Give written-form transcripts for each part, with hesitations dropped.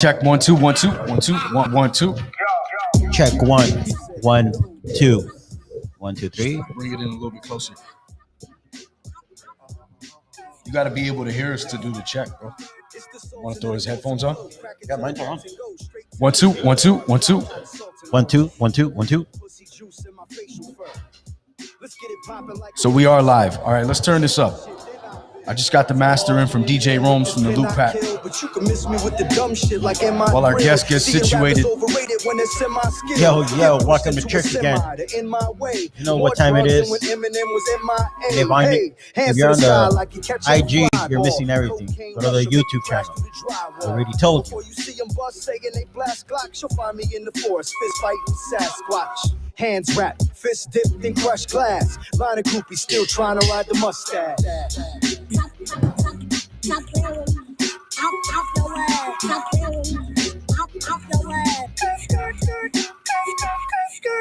Check 1 2 1 2 1 2 1 1 2. Check 1 1 2 1 2 3. Bring it in a little bit closer. You got to be able to hear us to do the check, bro. Want to throw his headphones on? Yeah, mine's on. 1 2 1 2 1 2. 1 2 1 2 1 2. So we are live. All right, let's turn this up. I just got the master in from DJ Rome's from the Loop Pack. While our guest gets situated. Yo, welcome to church again. You know what time it is? If you're on the IG, you're missing everything. Go to the YouTube channel. I already told you. Hands wrapped, fist dipped in crushed glass. Line of groupies still trying to ride the mustache.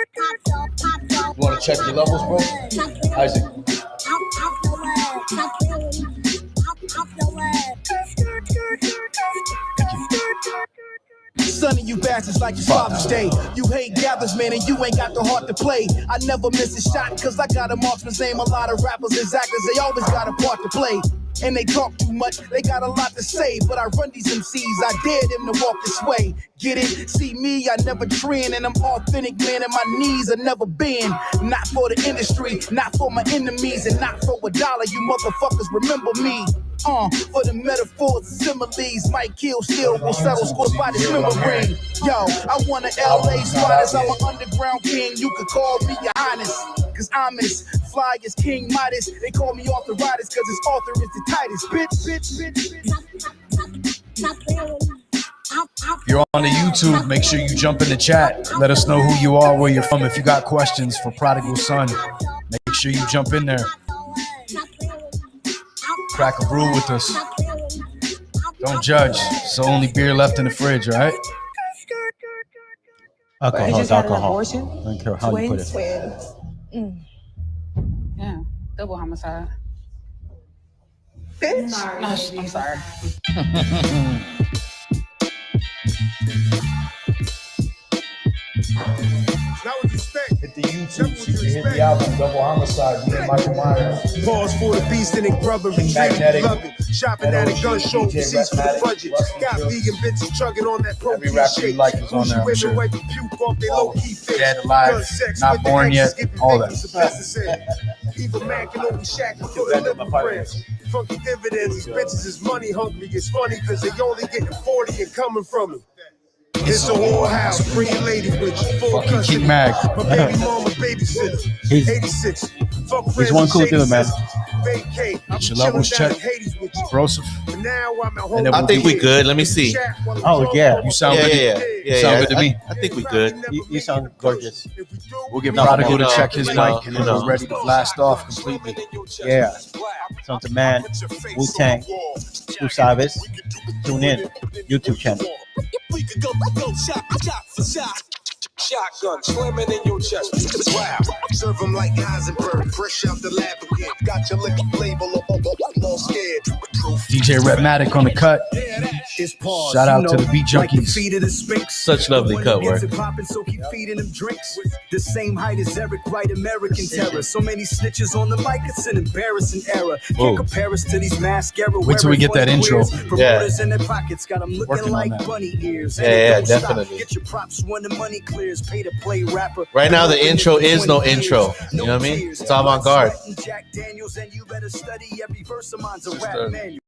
You want to check your levels, bro? Isaac. Son of you bastards like your Father's Day. You hate gathers, man, and you ain't got the heart to play. I never miss a shot, cause I got a marksman's aim. A lot of rappers and actors, they always got a part to play. And they talk too much, they got a lot to say. But I run these MCs, I dare them to walk this way. Get it? See me, I never trend. And I'm authentic, man, and my knees are never bend. Not for the industry, not for my enemies. And not for $1, you motherfuckers remember me. For the metaphors, similes, might kill, still will settle, score by this memory. Yo, I want an LA spotters, I'm an underground king. You could call me your highness, cause I'm as fly as King Midas. They call me authoritis, cause his author is the tightest. If you're on the YouTube, make sure you jump in the chat. Let us know who you are, where you're from. If you got questions for Prodigal Sunn, make sure you jump in there. Crack a brew with us. Don't judge. So only beer left in the fridge, all right? Alcohol is alcohol. I don't care how you put it. Yeah, double homicide. Bitch. No, I'm sorry. Hit the YouTube, so you can hit the album, Double Homicide, me and Michael Myers. Pawz for the beast and it brother, we Magnetic. love it. Shopping at a gun show, receipts for the budget. Got vegan bitches chugging on that Every protein rapper you shake. like is on there, I'm sure. Wipe the puke off they low-key face. Dead, alive, not born yet, all that. Even man can open shack before the living friends. Funky dividends, these bitches is money hungry. It's funny cause they only getting 40 and coming from it. It's a whole house, bring your lady with you. Full Fucking custody. King Mag. My baby mama babysitter. He's 86. Fuck he's one cool dude, man. Vacate. Get your levels checked. Broseph. Now I'm at And home. then I think we good. Let me see. Oh, yeah. You sound good. Yeah. Sound good to me. I think we good. You sound gorgeous. We'll get No, Prodigal no, to check his no, mic, and then no. we're ready to blast off completely. Yeah. Sounds a man. Wu-Tang. Tú sabes. Tune in. YouTube channel. We could go shot for shot. Shotgun slamming in your chest. Wow. Serve them like Heisenberg, fresh out the lab again. Got your liquor label all scared. DJ Redmatic on the cut. It's Pawz. Shout out to the Beat Like the Junkies. feet of the Sphinx. Such lovely cut work. So keep feeding them drinks. The same height as Eric, right? American terror. So many snitches on the mic, it's an embarrassing error. Whoa. Can't compare us to these mascara. Wait till we get that intro. Promoters in their pockets got them looking Working on like that. bunny ears. Yeah, Don't stop. definitely. Get your props when the money clears. Pay to play rapper. Right now, the intro is no intro. You know what I mean? It's avant-garde. Jack Daniels, and you better study every verse of mine's a Just rap a manual.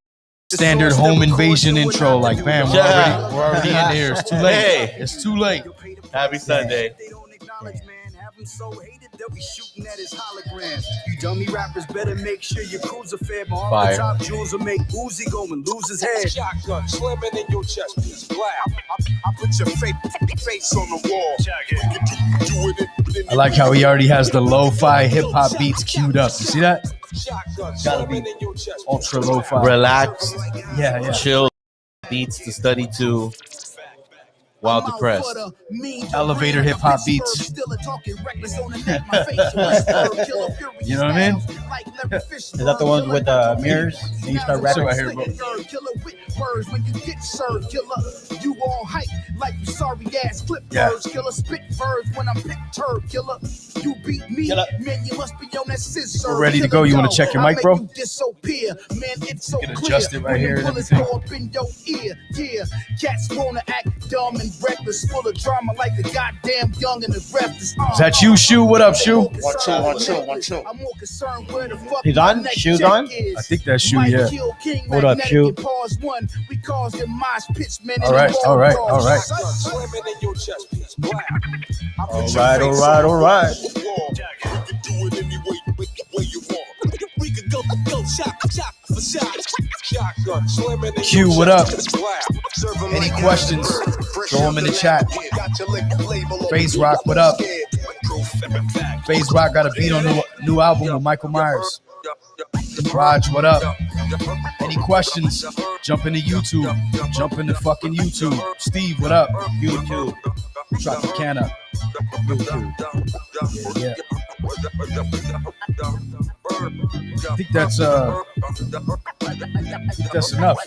Standard home invasion intro, like bam, we're Yeah. already in here. It's too late. Hey. It's too late. Happy Sunday. They don't acknowledge, man. Have them so hated, they'll be shooting at his hologram. You dummy rappers better make sure your crews are fair. My off Fire. the top jewels will make Uzi go and lose his head. Shotgun slamming in your chest. Wow. I put your face on the wall. We can do it. I like how he already has the lo-fi hip-hop beats queued up. You see that? Shotgun Gotta be slamming in your chest. ultra lo-fi. Relax, Yeah. chill, beats to study to. Wild Depressed. Elevator hip hop beats. You know what I mean? Is that the ones with mirrors? And you start rapping right here, bro. When you get served, killer, you all hype like you sorry ass clip Yeah. birds, killer, spit verbs when I'm perturbed, killer. You beat me, Killer. man, you must be on that scissor. We're ready to go. You wanna check your mic, bro? You disappear, man, it's so You can clear. adjust it right When here the and bullets everything. go up in your ear, yeah. Cats wanna act dumb and reckless, full of drama like the goddamn young and the restless. Is that you, Shoe? What up, Shoe? 1 2 1 2 1 2. I'm more concerned where the fuck He's my on? next Shoes check on? is. I think that's Shoe, Mike yeah. Kill King, What up, Magnetic, Shoe? and Pawz one. We caused them mosh pits, man. All right, all right, all right. Slamming in your chest piece. Black. I put All your right, face all right, on all right. the wall. You can do it any way you want. We could go shot for shot. Shotgun slamming in Q, your what chest up? piece. Black. Serve 'em Any like questions? fresh Throw 'em in the chat. Got your liquor label on FaZe the Rock, what up? scared. FaZe Rock got a beat on new album with Michael Myers. Raj, what up? Any questions? Jump into YouTube. Jump into fucking YouTube. Steve, what up? YouTube. Tropicana. Yeah. I think that's enough.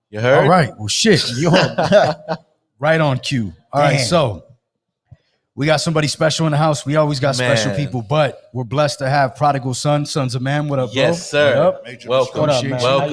You heard? All right. Well, shit. Right on cue. All right. Damn. So we got somebody special in the house. We always got special Man. people, but we're blessed to have Prodigal Sunn, Sons of Man. What up, bro? Yes, sir. What up? Major Welcome. What up, Appreciate man? you. How you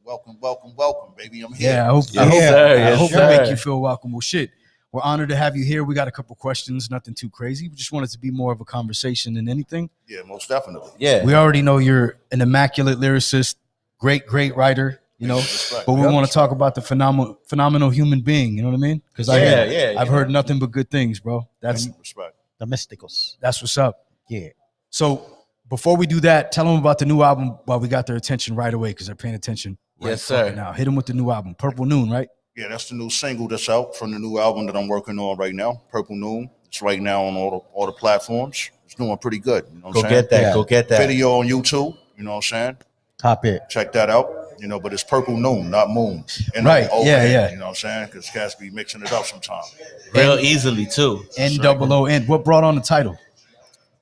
Welcome. doing? Welcome, baby. I'm here. Yeah, I hope, Yes, sir. Yes, I hope sir. we make you feel welcome. Well, shit. We're honored to have you here. We got a couple questions, nothing too crazy. We just wanted to be more of a conversation than anything. Yeah, most definitely. Yeah. We already know you're an immaculate lyricist, great writer, you know, Respect. but we want to talk about the phenomenal human being, you know what I mean? Because I've heard nothing but good things, bro. That's Respect. The Mysticals. what's up. Yeah. So before we do that, tell them about the new album while we got their attention right away because they're paying attention. Right Yes, sir. fucking now. Hit them with the new album, Purple Noon, right? Yeah, that's the new single that's out from the new album that I'm working on right now, Purple Noon. It's right now on all the platforms. It's doing pretty good. You know what Go I'm saying? get that. Yeah. Go get that. Video on YouTube. You know what I'm saying? Top it. Check that out. You know, but it's Purple Noon, not Moon. And Right, yeah, yeah. You know what I'm saying? Because cats be mixing it up sometimes. Real easily, too. N-double-O-N. What brought on the title?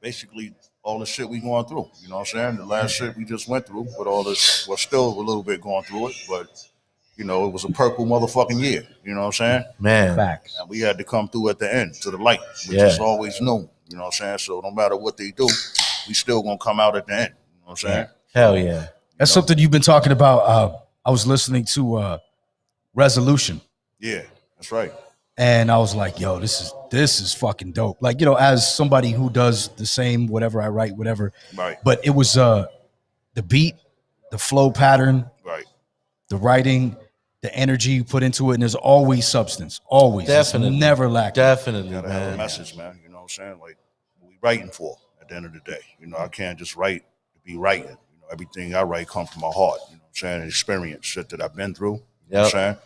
Basically, all the shit we going through. You know what I'm saying? The last shit we just went through, but all this, we're still a little bit going through it, but you know, it was a purple motherfucking year. You know what I'm saying? Man. Facts. And we had to come through at the end to the light, which Yeah. is always new. You know what I'm saying? So no matter what they do, we still gonna come out at the end. You know what I'm saying? Hell yeah. That's something you've been talking about. I was listening to Resolution. Yeah, that's right. And I was like, yo, this is fucking dope. Like, you know, as somebody who does the same, whatever I write, whatever. Right, But it was the beat, the flow pattern, right. the writing, the energy you put into it, and there's always substance. Always. Definitely. It's never lacking. Definitely, Gotta have a man. message, man. You know what I'm saying? Like, what we writing for at the end of the day. You know, I can't just write to be writing. You know, everything I write comes from my heart. You know what I'm saying? Experience, shit that I've been through. You know what I'm saying?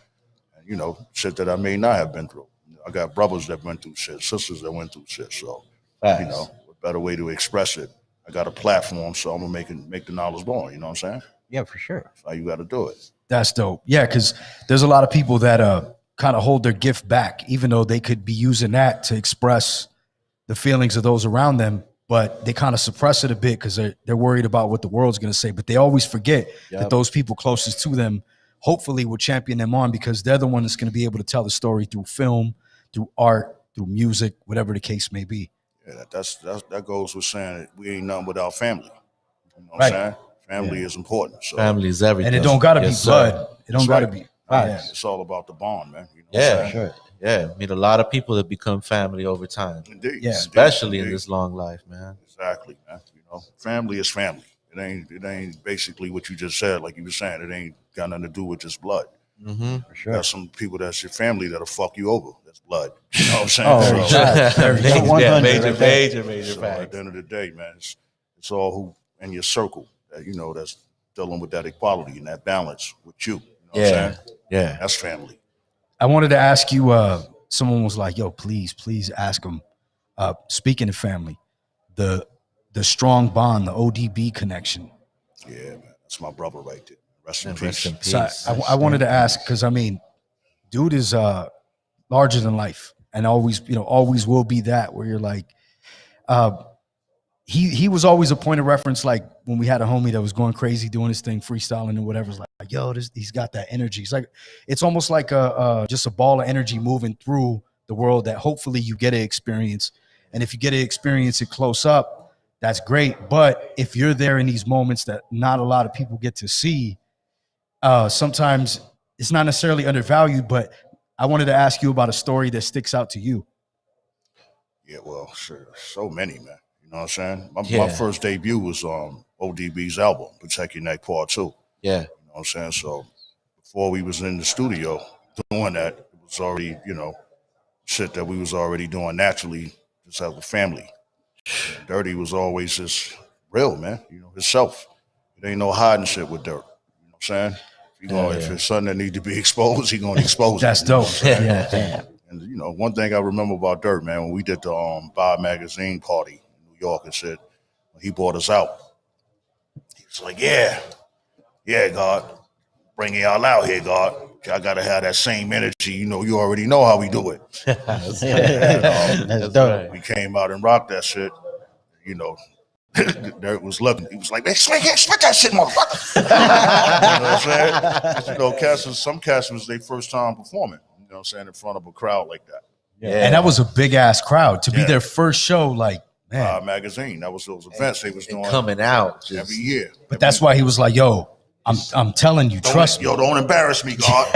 And, you know, shit that I may not have been through. You know, I got brothers that went through shit, sisters that went through shit. So, Facts. you know, a better way to express it. I got a platform, so I'm gonna make the knowledge born. You know what I'm saying? Yeah, for sure. That's how you got to do it. That's dope. Yeah, because there's a lot of people that kind of hold their gift back, even though they could be using that to express the feelings of those around them, but they kind of suppress it a bit because they're worried about what the world's going to say. But they always forget that those people closest to them hopefully will champion them on because they're the one that's going to be able to tell the story through film, through art, through music, whatever the case may be. Yeah, that goes with saying that we ain't nothing without family. You know what Right. I'm saying? Family is important. So Family is everything. And it don't got to be Yes, sir. blood. It don't That's got to right. be. Facts. Yeah. it's all about the bond, man. You know what Yeah. I'm saying? Sure. Yeah. Meet a lot of people that become family over time, Indeed. Yeah. especially in Indeed. this long life, man. Exactly, man. You know, family is family. It ain't basically what you just said, like you were saying. It ain't got nothing to do with just blood. Mm-hmm. For sure. Got some people that's your family that'll fuck you over. That's blood. You know what I'm saying? Oh, So- exactly. There we go. major, 100 major, right there. major So at fact. the end of the day, man, it's all who in your circle that you know that's dealing with that equality and that balance with you. You know what I'm Yeah. saying? Yeah. That's family. I wanted to ask you, someone was like, yo, please ask them, speaking of family, the strong bond, the ODB connection. Yeah, man. That's my brother right there. Rest in And peace. rest in peace. So I wanted to ask, because I mean, dude is larger than life, and always, always will be that. Where you're like, he was always a point of reference. Like when we had a homie that was going crazy, doing his thing, freestyling and whatever. It's like, yo, he's got that energy. It's almost like just a ball of energy moving through the world that hopefully you get to experience. And if you get to experience it close up, that's great. But if you're there in these moments that not a lot of people get to see, sometimes it's not necessarily undervalued. But I wanted to ask you about a story that sticks out to you. Yeah, well, sure. So many, man. You know what I'm saying? My first debut was ODB's album, Protect Your Neck Part 2. Yeah. You know what I'm saying? So before we was in the studio doing that, it was already, shit that we was already doing naturally just as a family. Dirty was always just real, man. Himself. It ain't no hiding shit with Dirt. You know what I'm saying? If it's something that need to be exposed, he gonna expose That's it. dope. Damn. And one thing I remember about Dirt, man, when we did the Vibe magazine party in New York and shit, when he brought us out, he was like, yeah, God, bringing y'all out here, God. I gotta have that same energy. You already know how we do it. That's dope. We came out and rocked that shit. Dirt was loving it. He was like, man, spit that shit, motherfucker. You know what I'm saying? Some cats was their first time performing, in front of a crowd like that. Yeah. And that was a big ass crowd to be their first show. Like, man, magazine. That was those events they was doing coming out every year. But that's why he was like, yo, I'm telling you, trust me. Yo, don't embarrass me, God.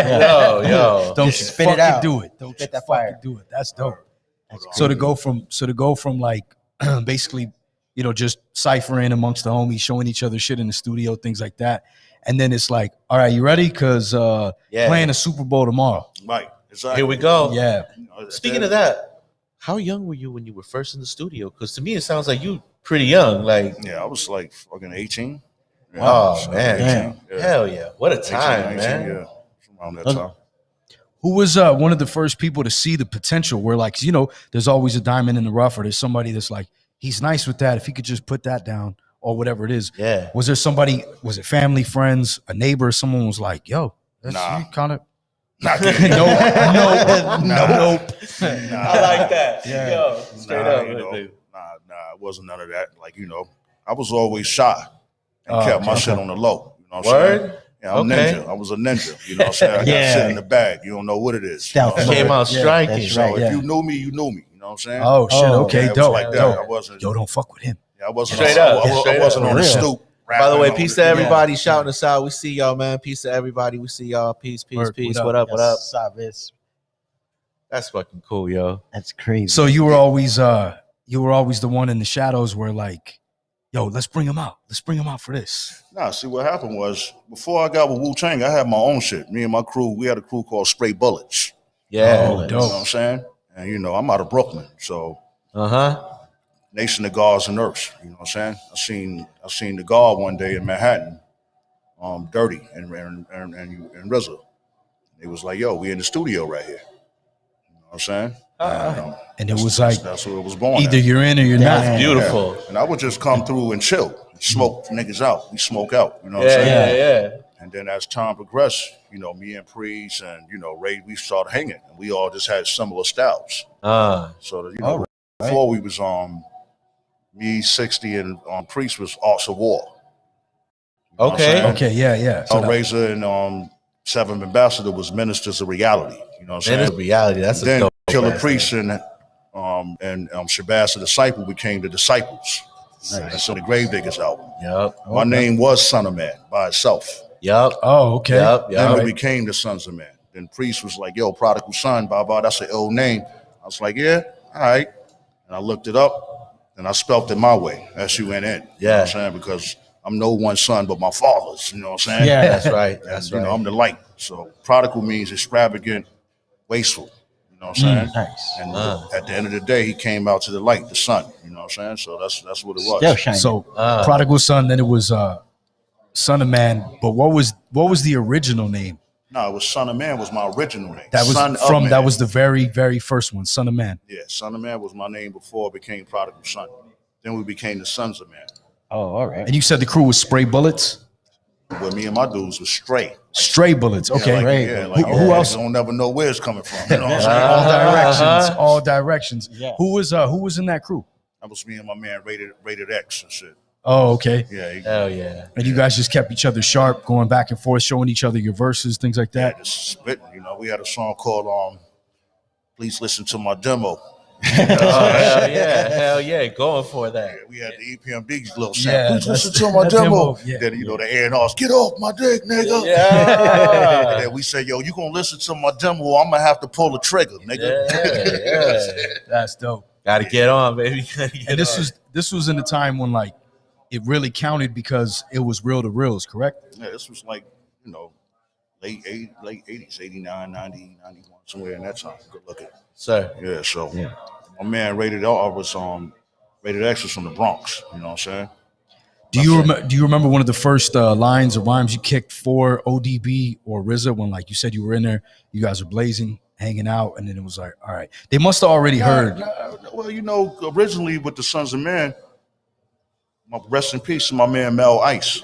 yo. Don't spit it out. do it. Don't Spit that fucking fire. do it. That's dope. So to go from like basically, just ciphering amongst the homies, showing each other shit in the studio, things like that. And then it's like, all right, you ready? Because playing a Super Bowl tomorrow. Right. Exactly. Here we go. Yeah. Speaking of that, how young were you when you were first in the studio? Because to me, it sounds like you pretty young. Like, I was like fucking 18. Yeah, oh man, 18. Yeah. Hell yeah, what a time, 18, man. Yeah, around that time. Who was one of the first people to see the potential where, like, there's always a diamond in the rough, or there's somebody that's like, he's nice with that. If he could just put that down or whatever it is. Yeah. Was there somebody, was it family, friends, a neighbor, someone was like, yo, that's Nah. kind of. Not Nope. I like that. Yeah. Yo, straight up. It wasn't none of that. Like, I was always shy and kept my shit on the low. You know what I'm saying? Word? Yeah, I'm Okay. ninja. I was a ninja. You know what I'm saying? I got shit in the bag. You don't know what it is. You know what I'm Stealth saying? Came out striking. That's So right. if you knew me, you knew me. You know what I'm saying? Oh, shit. Oh, Okay. Yeah, it was Dope. like that. dope. I wasn't. Yo, don't fuck with him. I wasn't. Straight up. I Straight wasn't up. on the For stoop. By the way, rapping peace on to the- everybody shouting us out. We see y'all, man. Peace to everybody. We see y'all. Peace, peace, Word. peace. What What up? Savage. That's fucking cool, yo. That's crazy. So you were always the one in the shadows where, like, yo, let's bring him out. Let's bring him out for this. Nah, see what happened was before I got with Wu-Tang, I had my own shit. Me and my crew, we had a crew called Spray Bullets. Yeah. Oh, You know what dope. I'm saying? And I'm out of Brooklyn, so Uh-huh. Nation of Gods and Earths. You know what I'm saying? I seen the God one day in Manhattan, Dirty and RZA. They was like, yo, we in the studio right here. You know what I'm saying? And it was like, That's what it was born either at. you're in or you're Damn. not. Beautiful. Yeah. And I would just come through and chill, smoke niggas out. We smoke out. You know what I'm Yeah, saying? yeah. And then as time progressed, me and Priest and, Ray, we started hanging. And we all just had similar styles. So, that, before we was me, 60, and Priest was Arts of War. You know what I'm Okay. saying? Okay, yeah. So that- Razor and Seventh Ambassador was Ministers of Reality. You know what I'm Man, saying? it's reality. That's a Then dope. Killer ass Priest thing. and Shabazz the Disciple became the Disciples. And so the Gravediggers album. Yup. My name was Son of Man by itself. Yup. Oh, okay. Yup. Then Yup. we became the Sons of Man. Then Priest was like, yo, Prodigal Sunn, blah, that's an old name. I was like, yeah, all right. And I looked it up and I spelt it my way, S-U-N-N. You know what I'm saying? Because I'm no one son but my father's, you know what I'm saying? Yeah. That's right. And, That's you know, right. I'm the light. So prodigal means extravagant, wasteful. You know what I'm saying? Nice. And at the end of the day, he came out to the light, the sun. You know what I'm saying? So that's what it was. Still shining. So Prodigal Son, then it was Son of Man. But what was the original name? No, it was Son of Man was my original name. That was Son of from Man. that was the very, very first one, Son of Man. Yeah, Son of Man was my name before it became Prodigal Sunn. Then we became the Sons of Man. Oh, all right. And you said the crew was Spray Bullets? But me and my dudes was straight. Stray bullets. Okay. Who else? You don't never know where it's coming from. You know what I'm saying? All directions. All directions. Yeah. Who was in that crew? That was me and my man Rated X and shit. Oh, okay. Yeah. Hell yeah. And you guys just kept each other sharp, going back and forth, showing each other your verses, things like that. Yeah, just spitting. You know, we had a song called "Please Listen to My Demo." Hell yeah, going for that. Yeah, we had the EPMD little sound. Yeah, Please listen to my that demo. demo, yeah. Then the A&Rs, get off my dick, nigga. Yeah. And then we said, yo, you gonna listen to my demo? I'm gonna have to pull the trigger, nigga. Yeah. That's dope. Gotta get on, baby. And this was in a time when like it really counted because it was real to reals, correct? Yeah, this was like, late 80s, 89, 90, 91, somewhere in that time. Good looking. Sir. Yeah, so my man Rated R was Rated X was from the Bronx. You know what I'm saying? Do you remember one of the first lines or rhymes you kicked for ODB or RZA when like you said you were in there, you guys were blazing, hanging out, and then it was like, all right. They must have already heard. Well, originally with the Sons of Men, rest in peace to my man Mel Ice.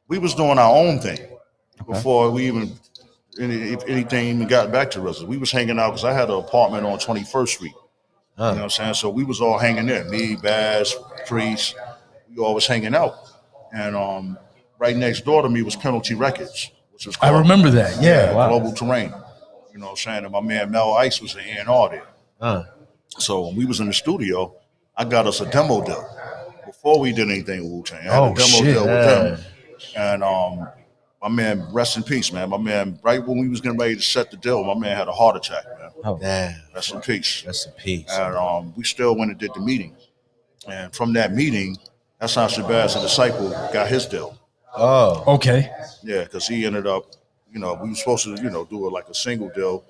We was doing our own thing before we if anything even got back to RZA. We was hanging out because I had an apartment on 21st Street. You know what I'm saying? So we was all hanging there. Me, Baz, Priest, we all was hanging out. And right next door to me was Penalty Records, which was called, I remember that. Yeah. Wow. Global Terrain. You know what I'm saying? And my man Mel Ice was the A&R there. So when we was in the studio, I got us a demo deal before we did anything with Wu-Tang. I had a demo deal with them. And my man, rest in peace, man. My man, right when we was getting ready to set the deal, my man had a heart attack, man. Oh, damn. Rest in peace. Rest in peace. And we still went and did the meeting. And from that meeting, that's how Shabazz the Disciple got his deal. Oh. Okay. Yeah, because he ended up, we were supposed to, do it like a single deal,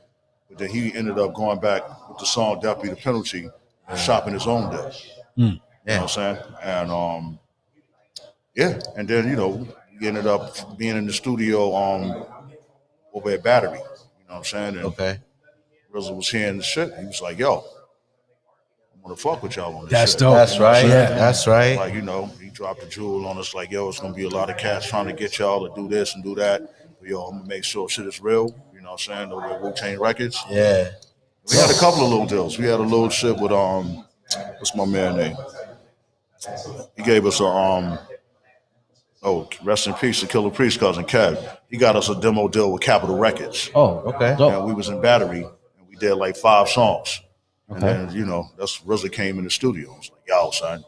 but then he ended up going back with the song Deputy the Penalty and shopping his own deal. You know what I'm saying? And and then, he ended up being in the studio over at Battery. You know what I'm saying? And RZA was hearing the shit. He was like, yo, I'm going to fuck with y'all on this That's shit. dope. That's right. Yeah. That's right. Like, he dropped a jewel on us like, yo, it's going to be a lot of cats trying to get y'all to do this and do that. But, yo, I'm going to make sure shit is real. You know what I'm saying? Over at Wu-Tang Records. Yeah. We had a couple of little deals. We had a little shit with, what's my man name? He gave us a, rest in peace to Killer Priest cousin Kev. He got us a demo deal with Capitol Records. Oh, okay. And we was in Battery, and we did like 5 songs. And then, that's RZA came in the studio. I was like, yo, son,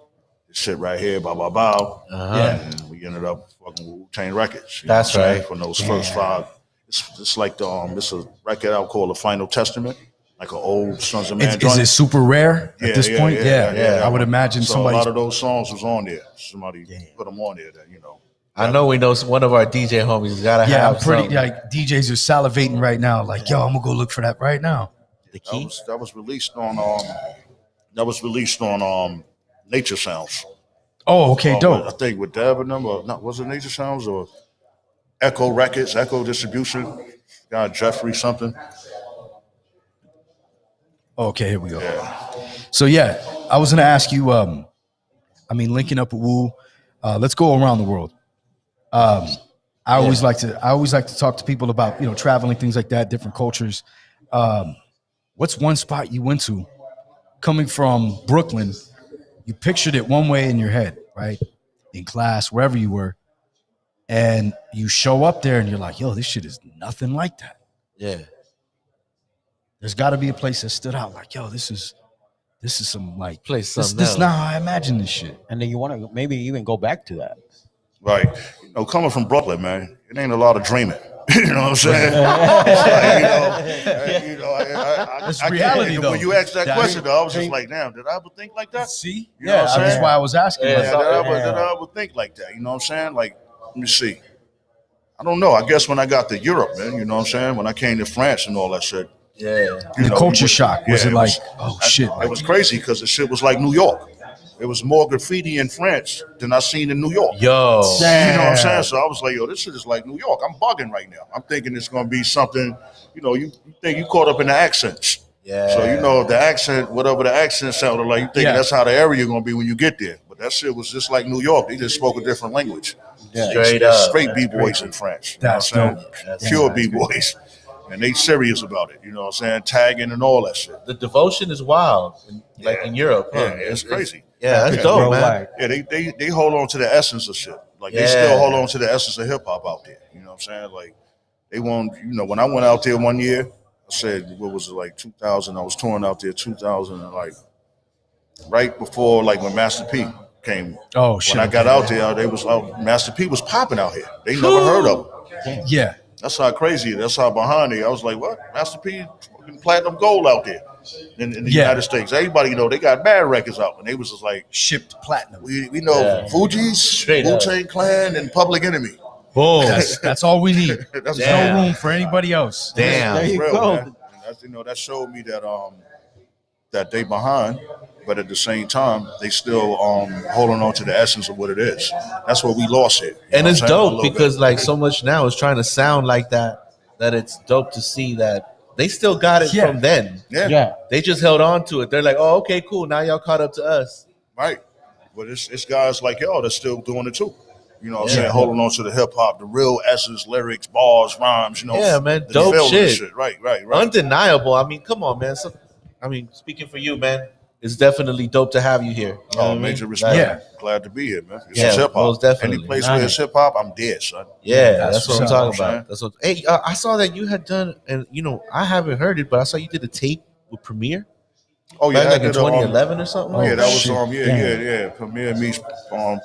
this shit right here, bow, bow, bow. And we ended up fucking with Wu-Tang Records. That's right. From those first 5. It's like it's a record out called The Final Testament, like an old Sons of Man Is it super rare at this point? Yeah. I would imagine so somebody. a lot of those songs was on there. Somebody put them on there that, I know we know one of our DJ homies gotta have. I'm pretty something. like DJs are salivating right now. Like, yo, I'm gonna go look for that right now. The key. That was released on Nature Sounds. Oh, okay, dope. I think with Dab and them, was it Nature Sounds or Echo Records, Echo Distribution? Guy Jeffrey something. Okay, here we go. So I was gonna ask you. Linking up with Wu. Let's go around the world. I always like to talk to people about traveling, things like that, different cultures. What's one spot you went to, coming from Brooklyn? You pictured it one way in your head, right? In class, wherever you were, and you show up there and you're like, yo, this shit is nothing like that. Yeah. There's got to be a place that stood out. Like, yo, this is some like place. This is not how I imagine this shit. And then you want to maybe even go back to that. Right. Coming from Brooklyn, man, it ain't a lot of dreaming. You know what I'm saying? It's reality, though. When you asked that question, though, I was just like, damn, did I ever think like that? See? You know what I'm saying? That's why I was asking. Did I ever think like that? You know what I'm saying? Like, let me see. I don't know. I guess when I got to Europe, man, you know what I'm saying? When I came to France and all that shit. Yeah. The culture shock. Was it like, shit? It was crazy because the shit was like New York. It was more graffiti in France than I seen in New York. Yo. You know what I'm saying? So I was like, yo, this shit is like New York. I'm bugging right now. I'm thinking it's going to be something, you think you caught up in the accents. Yeah. So, the accent, whatever the accent sounded like, you think that's how the area going to be when you get there. But that shit was just like New York. They just spoke a different language. Straight up. Straight B-boys in France. You know That's what I'm dope. saying? Pure B-boys. And they serious about it. You know what I'm saying? Tagging and all that shit. The devotion is wild, in Europe. Yeah, it's crazy. Yeah, that's dope, man. Yeah, they hold on to the essence of shit. Like they still hold on to the essence of hip hop out there. You know what I'm saying? Like they won't. You know, when I went out there one year, I said, what was it, like 2000? I was touring out there 2000, and like right before like when Master P came. Oh shit! When I got out there, they was Master P was popping out here. They never heard of him. Yeah. That's how crazy. That's how behind it. I was like, what? Master P fucking platinum gold out there in the United States. Everybody know they got bad records out, and they was just like Shipped platinum. we know Fugees, Wu-Tang Clan, and Public Enemy. Boom. That's all we need. That's There's no room for anybody else. Damn. There you real, go. man. And that showed me that that they behind, but at the same time they still holding on to the essence of what it is. That's what we lost it. And it's dope because like so much now is trying to sound like that it's dope to see that they still got it from then. Yeah. They just held on to it. They're like, oh, okay, cool. Now y'all caught up to us. Right. But it's guys like y'all that's still doing it too. You know what I'm saying? Holding on to the hip hop, the real essence, lyrics, bars, rhymes, you know. Yeah, man. the Dope feel of the shit. Right. Undeniable. I mean, come on, man. Speaking for you, man, it's definitely dope to have you here. You know what I mean? Major respect. Yeah. Glad to be here, man. It's Yeah, hip hop. most definitely. Any place where it's hip hop, I'm dead, son. Yeah, that's what I'm what's talking up, about. That's what. Hey, I saw that you had done, and I haven't heard it, but I saw you did a tape with Premiere. Oh yeah, Like I in did, 2011 or something. yeah, that was shit. yeah. Premiere meets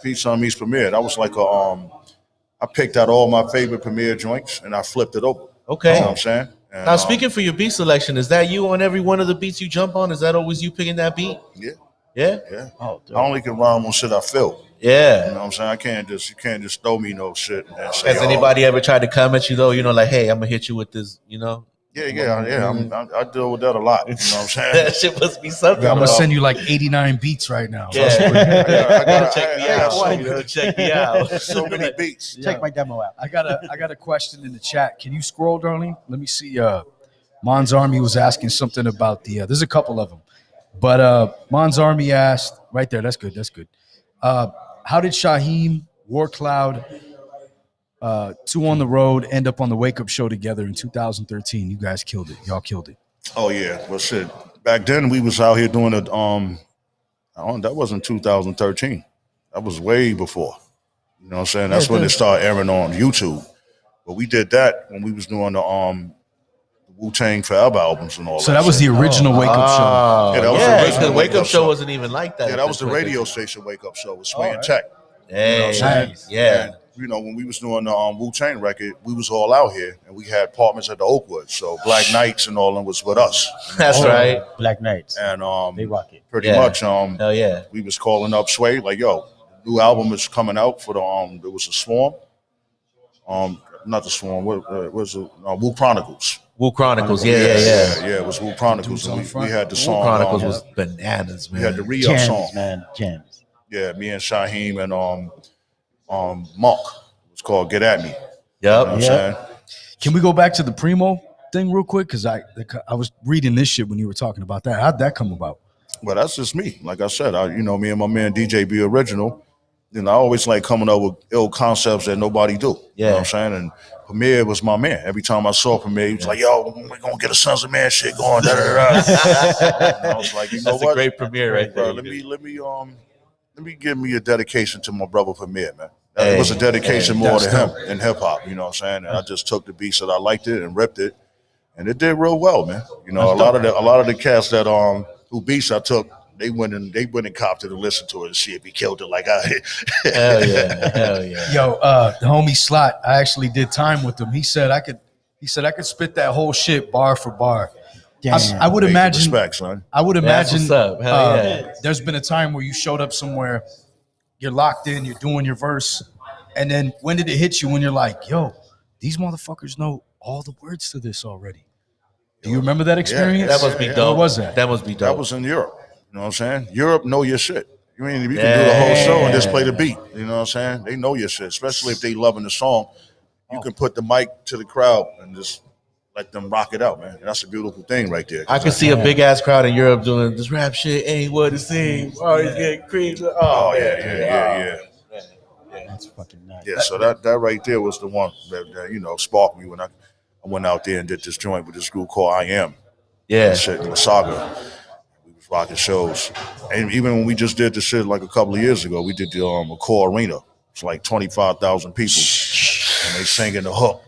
Pete Son meets Premiere. That was like I picked out all my favorite Premiere joints and I flipped it over. Okay. You know what I'm saying? And, Now, speaking for your beat selection, is that you on every one of the beats you jump on? Is that always you picking that beat? Yeah. Yeah. Oh, I only can rhyme on shit I feel. Yeah. You know what I'm saying? You can't just throw me no shit and say, Has anybody ever tried to come at you though? Like, hey, I'm gonna hit you with this. Yeah. I deal with that a lot. You know what I'm saying? That shit must be something. I'm gonna send you like 89 beats right now. Yeah. Check me out. Check me out. So many beats. check my demo out. I got a question in the chat. Can you scroll, darling? Let me see. Mon's Army was asking something about there's a couple of them, but Mon's Army asked right there. That's good. How did Shaheem, War Cloud, Two on the Road end up on the Wake Up Show together in 2013? You guys killed it. Y'all killed it. Oh yeah. Well shit. Back then we was out here doing it. That wasn't 2013. That was way before. You know what I'm saying? That's when it started airing on YouTube. But we did that when we was doing the Wu-Tang Forever albums and all that. So that was the original Wake Up Show. Yeah, that was the Yeah, original because Wake Up Show wasn't even like that. Yeah, that was the radio station Wake Up Show with Sway and right. Tech. Hey, Nice. yeah. And, when we was doing the Wu-Tang record, we was all out here and we had apartments at the Oakwood. So Black Knights and all them was with us. That's right. Black Knights. And They rock it. pretty Yeah. much Hell yeah. we was calling up Sway like, yo, new album is coming out for the there was a Swarm. Not the Swarm, what was it? Wu Chronicles. Wu Chronicles. Yeah. Yeah, it was Wu Chronicles. Dudes on And the front. we had the Wu song. Chronicles was bananas, man. we had the re-up song. Gems, man. Gems. Yeah, me and Shaheem and Mark. It was called Get At Me. You know what I'm Yep. saying? Can we go back to the Primo thing real quick? Because I was reading this shit when you were talking about that. How'd that come about? Well, that's just me. Like I said, me and my man DJ B Original, I always like coming up with ill concepts that nobody do. You know what I'm saying? And Premier was my man. Every time I saw Premier, he was like, yo, we're going to get a Sons of Man shit going. Da, da, da. And I was like, you know That's what? a great premiere right there. Bro, let me give me a dedication to my brother Premier, man. It was a dedication more to him in hip hop, you know what I'm saying? And I just took the beats that I liked it and ripped it, and it did real well, man. A lot of the cats that who beats I took, they went and copped it and listened to it and see if he killed it like I did. Hell yeah. Yo, the homie Slot, I actually did time with him. He said I could spit that whole shit bar for bar. I would imagine. Respect, son. I would imagine. what's up. Hell yeah. There's been a time where you showed up somewhere, you're locked in, you're doing your verse, and then when did it hit you when you're like, yo, these motherfuckers know all the words to this already? Do you remember that experience? That must be dope. What was that? That must be dope. That was in Europe. You know what I'm saying? Europe know your shit. You mean you can do the whole show and just play the beat. You know what I'm saying? They know your shit, especially if they loving the song. You can put the mic to the crowd and just let them rock it out, man. And that's a beautiful thing right there. I can see a big ass crowd in Europe doing this rap shit. Ain't what it seems. Oh, he's getting crazy. Oh yeah. That's fucking nice. Yeah, so that right there was the one that you know sparked me when I went out there and did this joint with this group called I Am. Yeah. Shit, Saga. We was rocking shows, and even when we just did the shit like a couple of years ago, we did the Accor Arena. It's like 25,000 people, and they singing the hook.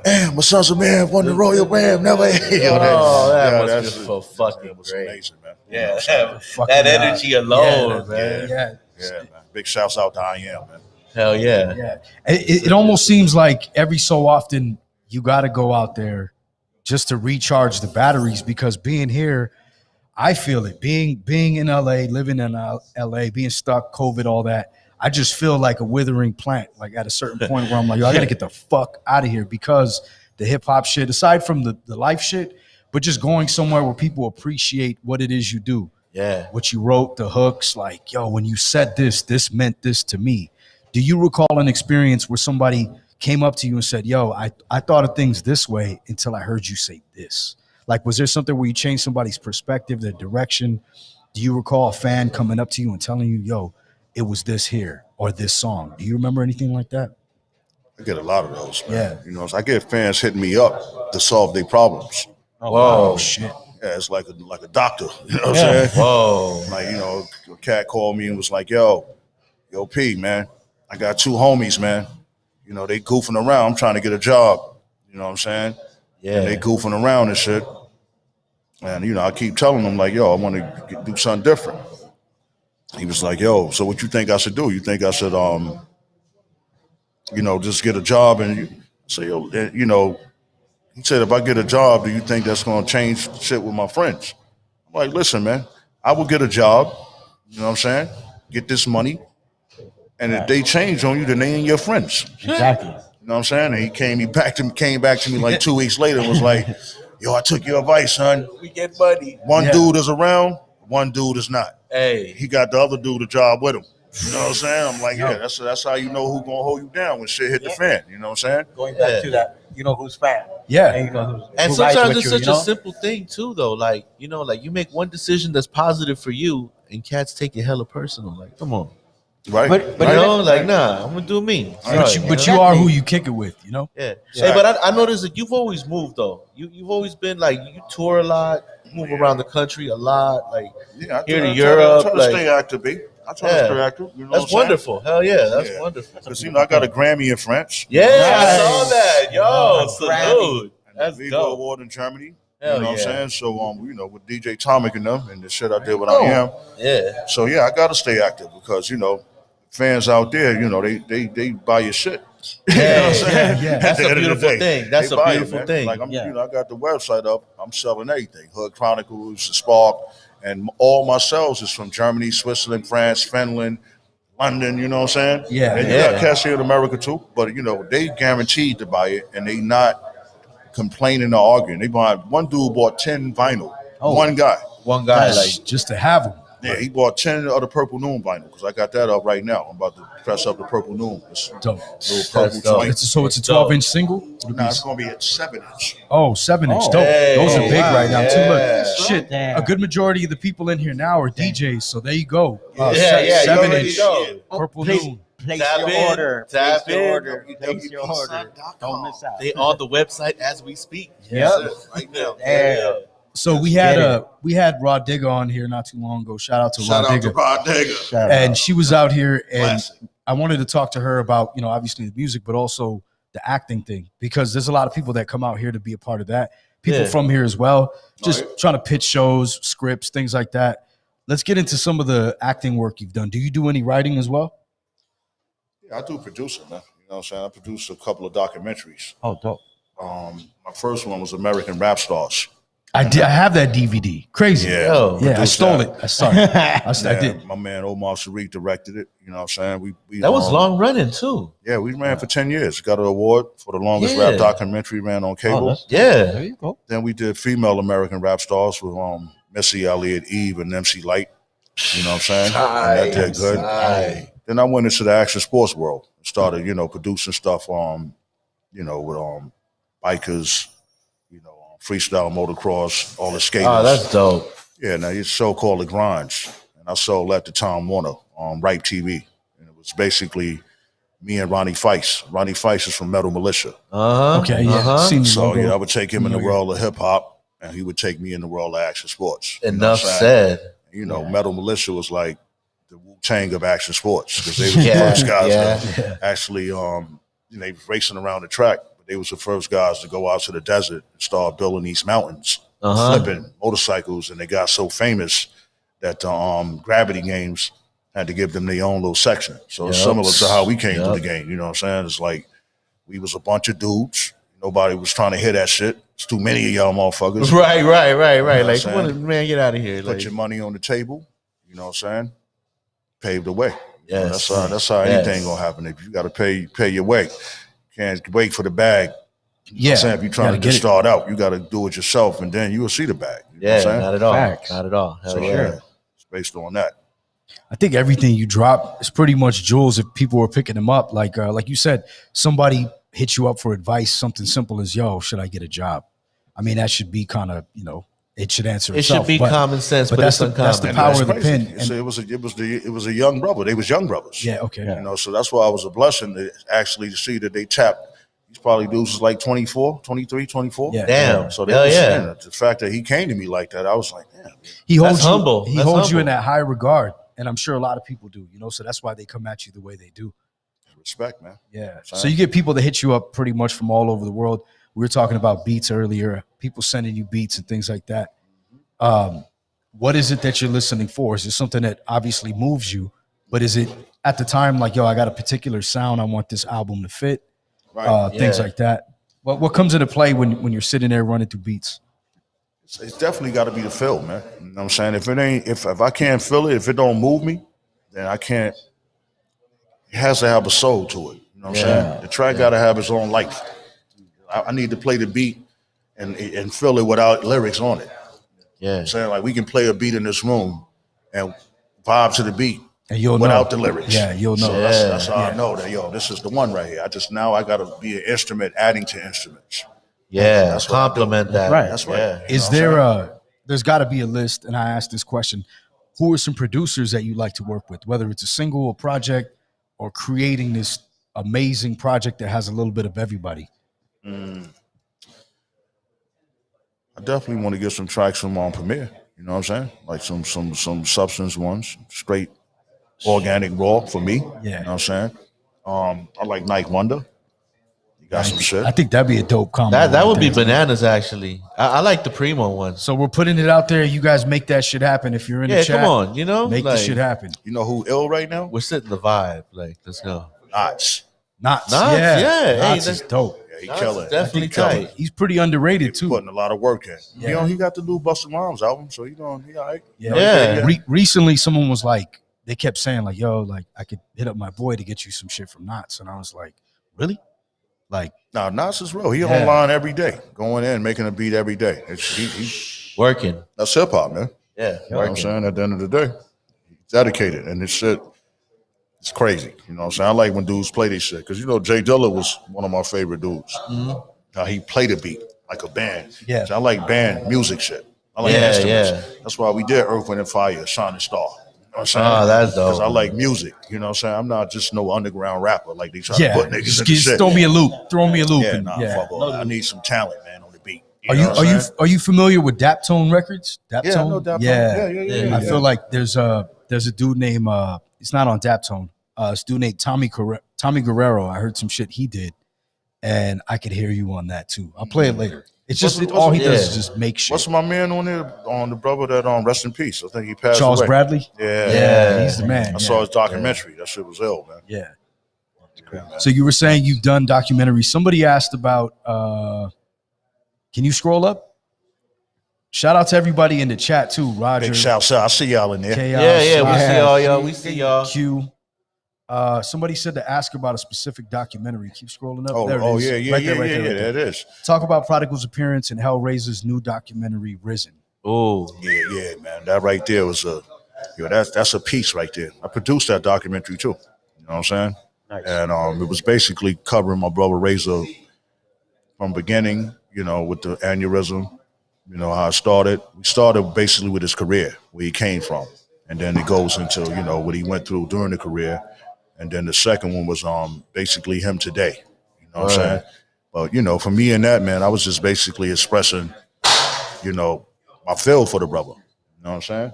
And my son's a man, won the Royal Ram, never. That must be so fucking great. Amazing, man. Yeah, You know, that energy alone, man. Yeah. yeah, man. Big shouts out to I Am, man. Hell yeah. Yeah. It almost seems like every so often you got to go out there just to recharge the batteries, because being here, I feel it. Being in LA, living in LA, being stuck, COVID, all that. I just feel like a withering plant. Like at a certain point where I'm like, yo, I got to get the fuck out of here, because the hip hop shit, aside from the life shit, but just going somewhere where people appreciate what it is you do. Yeah. What you wrote, the hooks, like, yo, when you said this meant this to me. Do you recall an experience where somebody came up to you and said, yo, I thought of things this way until I heard you say this? Like, was there something where you changed somebody's perspective, their direction? Do you recall a fan coming up to you and telling you, yo, it was this here or this song? Do you remember anything like that? I get a lot of those, man. Yeah. You know, I get fans hitting me up to solve their problems. Whoa. Oh, shit. Yeah, it's like a doctor. You know what I'm saying? Whoa. Like, you know, a cat called me and was like, yo, P, man, I got two homies, man. You know, they goofing around. I'm trying to get a job. You know what I'm saying? Yeah. And they goofing around and shit. And, you know, I keep telling them, like, yo, I want to do something different. He was like, yo, so what you think I should do? You think I should, you know, just get a job? And I say, yo, you know, he said, if I get a job, do you think that's going to change shit with my friends? I'm like, listen, man, I will get a job. You know what I'm saying? Get this money. And if they change on you, then they ain't your friends. Exactly. You know what I'm saying? And he came back to me like 2 weeks later and was like, yo, I took your advice, son. We get money. One dude is around, one dude is not. Hey. He got the other dude a job with him. You know what I'm saying? I'm like, yeah, that's how you know who's gonna hold you down when shit hit the fan. You know what I'm saying? Going back to that, you know who's fan. Yeah. And you know And who sometimes rides with it's you, such you know? a simple thing too, though. Like, you know, like you make one decision that's positive for you, and cats take it hella personal. Like, come on, Right? But you know, like, nah, I'm gonna do me. But you are who you kick it with, you know? Yeah. Yeah. Hey, but I noticed that you've always moved though. You've always been like you tour a lot, move around the country a lot, like Yeah, here to I Europe. try to Like, stay active, B. I try to stay active. You know that's what I'm saying? wonderful. Hell yeah, that's Yeah. wonderful. Because, you know, I got a Grammy in France. Yeah, I Nice. saw that. Yo, Oh, salute. And That's the Vigo dope. Award in Germany. Hell you know what I'm yeah. saying? So, you know, with DJ Tomic and them and the shit I did with I Am. Yeah. So, yeah, I got to stay active because, you know, fans out there, you know, they buy your shit. You know what I'm saying? Yeah. At That's the a end of the beautiful day, thing. That's they a buy it, beautiful man. thing. Like, Yeah. you know, I got the website up. I'm selling everything. Hood Chronicles, The Spark, and all my sales is from Germany, Switzerland, France, Finland, London, you know what I'm saying? Yeah. And you Yeah. got cash here in America too, but you know, they guaranteed to buy it and they not complaining or arguing. They bought, one dude bought 10 vinyl. Oh. One guy. One guy, That's like, just to have them. Yeah, he bought 10 of the Purple Noon vinyl because I got that up right now. I'm about to press up the Purple Noon. It's a Dope. little purple dope. joint. So it's a 12-inch single? Now it's going to be at 7-inch. Oh, 7-inch. Oh. Dope. Hey, Those are big wow. right now, too. Yeah. Look, shit, Damn. a good majority of the people in here now are DJs, so there you go. yeah, you already 7-inch know. Purple Place, Noon. place Tap your in, order. tap Place your in. order. Place your order. Don't miss out. They on the website as we speak. Yeah. Right now. Yeah. So we had Rod Digger on here not too long ago. Shout out to Shout Rod out Digger. to Rod Digger. Shout And out. she was out here, and Classic. I wanted to talk to her about, you know, obviously the music, but also the acting thing, because there's a lot of people that come out here to be a part of that. People Yeah. from here as well, just Oh, yeah. trying to pitch shows, scripts, things like that. Let's get into some of the acting work you've done. Do you do any writing as well? Yeah, I do producing, man. You know what I'm saying? I produced a couple of documentaries. Oh, dope. My first one was American Rap Stars. I did. I have that DVD. Crazy. Yeah. Yo. Yeah, I produced stole that. it. I sorry. I Yeah, did. my man Omar Sharik directed it. You know what I'm saying? We That was long running too. Yeah, we ran for 10 years. Got an award for the longest Yeah. rap documentary, ran on cable. that's- Yeah. There you go. Then we did female American rap stars with Missy Elliott, Eve, and MC Light. You know what I'm saying? And that did good. Aye. Then I went into the action sports world. Started, you know, producing stuff you know, with bikers, you know, freestyle motocross, all the skaters. Oh, that's dope. Yeah, now it's a show called The Grinds. And I sold that to Tom Warner on Ripe TV. And it was basically me and Ronnie Feist. Ronnie Feist is from Metal Militia. Okay, yeah. Seen the So logo. yeah, I would take him in the world of hip hop, and he would take me in the world of action sports. Enough said. You know, Metal Militia was like the Wu-Tang of action sports because they were the first guys that actually, they was racing around the track, but they was the first guys to go out to the desert and start building these mountains, flipping motorcycles, and they got so famous that Gravity Games had to give them their own little section. So it's similar to how we came to the game. You know what I'm saying? It's like we was a bunch of dudes. Nobody was trying to hear that shit. It's too many of y'all motherfuckers. Right. You know Like, come on, man, get out of here. Put Like, your money on the table. You know what I'm saying? Pave the way. yes. That's how anything gonna happen. If you got to pay your way, can't wait for the bag. You know what I'm saying? If you're trying to just start out, you got to do it yourself, and then you will see the bag. You know what I'm saying? Not at all. Facts. Not at all. Hell So yeah. it's based on that. I think everything you drop is pretty much jewels if people were picking them up. Like you said, somebody hit you up for advice, something simple as, yo, should I get a job? I mean, that should be kind of, it should answer It itself. should be common sense, but that's it's that's the uncommon. power of the Crazy. pen. So it was a young brother. They was young brothers. Yeah, okay. You know, so that's why it was a blessing to actually see that they tapped. These probably dudes was like 24, 23, 24. Yeah. Damn. So they Hell was yeah. saying that the fact that he came to me like that, I was like, damn. He holds That's you, humble. He That's holds you humble. in that high regard, and I'm sure a lot of people do. So that's why they come at you the way they do. Respect, man. Yeah. So you get people that hit you up pretty much from all over the world. We were talking about beats earlier. People sending you beats and things like that. What is it that you're listening for? Is it something that obviously moves you, but is it at the time like, yo, I got a particular sound, I want this album to fit, things like that? What comes into play when you're sitting there running through beats? It's definitely got to be the feel, man. You know what I'm saying? If I can't feel it, if it don't move me, then I can't. It has to have a soul to it. You know what I'm saying? The track got to have its own life. I need to play the beat and feel it without lyrics on it. Yeah. I'm saying, like, we can play a beat in this room and vibe to the beat And you'll without know. the lyrics. Yeah, you'll know. So that's how I know that, yo, this is the one right here. I got to be an instrument adding to instruments. Yeah. That's what I do. Compliment that. Right. That's right. Yeah. Is there's got to be a list, and I asked this question, who are some producers that you like to work with, whether it's a single or project or creating this amazing project that has a little bit of everybody? I definitely want to get some tracks from on Premiere. You know what I'm saying? Like some substance ones, straight organic raw for me. Yeah. You know what I'm saying? I like Nike Wonder. You got some shit. I think that'd be a dope combo. That right would be there. bananas, actually. I like the Primo one. So we're putting it out there. You guys make that shit happen. If you're in Yeah, the chat, come on. make like, this shit happen. You know who ill right now? We're setting the vibe. Like, let's go. Knots. Knots, Knots, yeah. Hey, Knots that's- is dope. Yeah, he That's killing. definitely He killing. tight. He's pretty underrated He too. putting a lot of work in. Yeah. You know, he got the new Busta Rhymes album, so he all right. Yeah. Yeah. Recently, someone was like, they kept saying like, "Yo, like I could hit up my boy to get you some shit from Knots," and I was like, "Really?" Like, Now Knots is real. He Yeah. online every day, going in, making a beat every day. He Working. that's hip hop, man. Yeah. You know what I'm Working. saying? At the end of the day, he's dedicated, and this shit, it's crazy. You know what I'm saying? I like when dudes play this shit because Jay Dilla was one of my favorite dudes. How he played a beat like a band. Yeah. So I like band music shit. I like Yeah, instruments. yeah. That's why we did Earth, Wind, and Fire, Shining Star. You know what I'm saying? Oh, that's dope. Because I like music. You know what I'm saying? I'm not just no underground rapper like they try yeah, to put niggas just in the shit. throw me a loop. Throw me a loop. Yeah, and, nah, yeah. fuck all that. I need some talent, man, on the beat. Are know you what I'm saying? are you familiar with Daptone Records? Daptone? Yeah, I know Daptone. Yeah. I feel like there's a dude named it's not on Daptone. It's a dude named Tommy Guerrero. I heard some shit he did, and I could hear you on that too. I'll play it later. It's just all he does is just make shit. What's my man on there? On the brother that rest in peace. I think he passed Charles away. Bradley? Yeah. Yeah, he's the man. I saw his documentary. That shit was ill, man. Yeah. Yeah, man. So you were saying you've done documentaries. Somebody asked about can you scroll up? Shout out to everybody in the chat too. Roger, Big shouts out. I see y'all in there. Chaos, Yeah, we see Rob, all y'all. We see y'all. Q. Somebody said to ask about a specific documentary. Keep scrolling up. Oh, There it is. yeah. Right there, right there. There it is. Talk about Prodigal's appearance in Hellraiser's new documentary, Risen. Oh, Yeah, man. That right there was that's a piece right there. I produced that documentary too. You know what I'm saying? Nice. And it was basically covering my brother Razor from beginning, with the aneurysm, how it started. We started basically with his career, where he came from. And then it goes into, what he went through during the career. And then the second one was basically him today. You know what I'm saying? But you know, for me and that, man, I was just basically expressing, you know, my feel for the brother. You know what I'm saying?